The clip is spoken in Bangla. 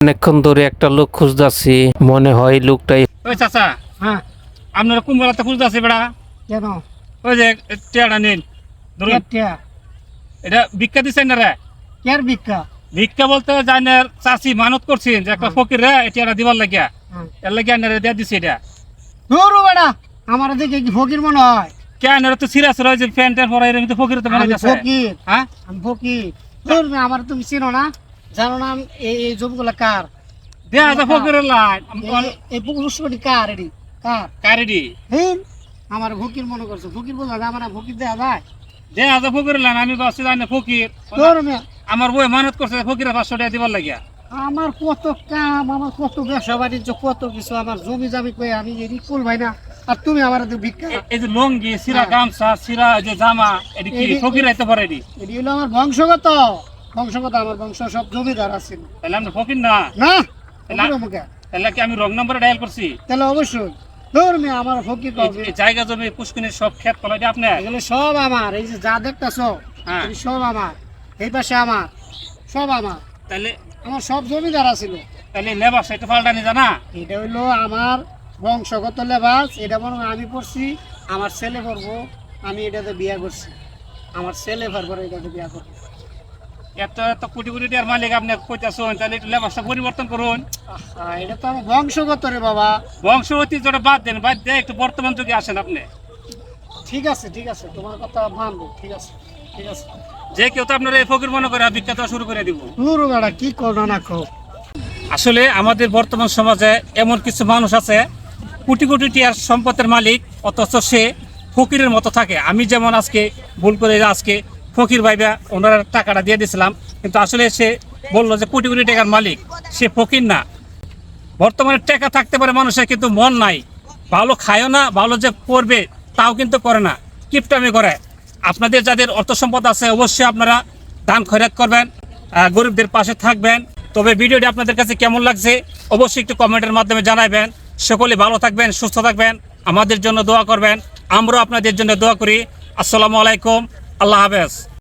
অনেকক্ষণ ধরে একটা লোক খুঁজতেছি, মনে হয় লোকটাই। ওই চাচা, হ্যাঁ আপনারা কুম্ভলাতে খুঁজতেছে বেড়া। কেন ওই যে টিয়াটা নিন, ধরুন। কেয়া এটা ভিক্ষা দিচ্ছেন না রে? কেয়ার ভিক্ষা ভিক্ষা বলতে জানেন চাষি মানত করছেন যে একটা ফকির রে টিয়াটা দিবার লাগিয়া, এর লাগিয়া দিয়ে দিছে এটা। ধরু বেড়া আমার দেখে কি ফকির মনে হয়? কেন তো সিরিয়াস রয় যে প্যান্ট ট্যান্ট পরা এরকম তো ফকির তো মানে আমি যাচ্ছে। ফকির, হ্যাঁ, আমি ফকির। ধর না, আমার তুমি চিনো না, জানো না এই জমিগুলা কার? দেয়া আছে ফকিরের লাইন এই পুকুরটি কার? এডি কার? কারিডি হ্যাঁ, আমার ফকির মনে করছো? ফকির বললা যে আমার ফকির দেয়া যায়? দেয়া আছে ফকিরের লাইন। আমি বাসি জানি ফকির। ধর মিয়া, আমার বই মানত করছে ফকিরের 500 টাকা দিবার লাগিয়া। আমার কত কাম, আমার কত ব্যবসা বাণিজ্য, কত কিছু, আমার জমি জামি কই আমি এডি কুল ভাই না, আর তুমি আমার ভিক্ষা। এই যে লঙ্গি সিরা হ্যাঁ। গামছা সিরা যে জামা, এটি কি ফকির আইতে পারে? এটি এডি হলো আমার বংশগত, আমার বংশ সব জমিদার আছে। তাহলে আমরা ফকির না? না তাহলে- মুখে তাহলে কি আমি রং নম্বরে ডায়াল করছি? তাহলে অবশ্যই ধর মিয়া, আমার ফকির কবে? এই জায়গা জমি পুষ্কিনের সব ক্ষেত ফলাই দিয়ে আপনি? এগুলো সব আমার, এই যে যা দেখতেছো হ্যাঁ। সব আমার, এই পাশে আমার, সব আমার, তাহলে আমার সব জমিদার আছিল। তাহলে লেবাস এটা পাল্টানি জানা? এটা হইলো আমার বংশগত লেবাস, এটা বরং আমি পড়ছি, আমার ছেলে পড়বো, আমি এটাতে বিয়া করছি, আমার ছেলে পড়বো এটাতে বিয়া করবো। এত এত কোটি কোটি টাকার মালিক আপনি কইতাছেন, তাহলে একটু লেবাসটা পরিবর্তন করুন। এটা তো আমার বংশগত রে বাবা। বংশ ঐতিহ্যটা বাদ দেন, বাদ দিয়ে একটু বর্তমান যুগে আসেন আপনি। ঠিক আছে, তোমার কথা মানবো, ঠিক আছে, ঠিক আছে। যে কেউ তো আপনার এই ফকির মনে করে বিখ্যাত শুরু করে দিব। পুরো বেড়া কি করো না কো। আসলে আমাদের বর্তমান সমাজে এমন কিছু মানুষ আছে কোটি কোটি টাকার সম্পদের মালিক, অথচ সে ফকিরের মতো থাকে। আমি যেমন আজকে ভুল করে আজকে ফকির ভাইবা ওনার টাকাটা দিয়ে দিয়েছিলাম, কিন্তু আসলে সে বললো যে কোটি কোটি টাকার মালিক, সে ফকির না। বর্তমানে টাকা থাকতে পারে মানুষের, কিন্তু মন নাই, ভালো খায়ও না, ভালো যে করবে তাও কিন্তু করে না, কিপটামি করে। আপনাদের যাদের অর্থ সম্পদ আছে অবশ্যই আপনারা দান খয়রাত করবেন, গরিবদের পাশে থাকবেন। তবে ভিডিওটি আপনাদের কাছে কেমন লাগছে অবশ্যই একটু কমেন্টের মাধ্যমে জানাবেন। সকলে ভালো থাকবেন, সুস্থ থাকবেন, আমাদের জন্য দোয়া করবেন, আমরাও আপনাদের জন্য দোয়া করি। আসসালামু আলাইকুম, আল্লাহ হাফেজ।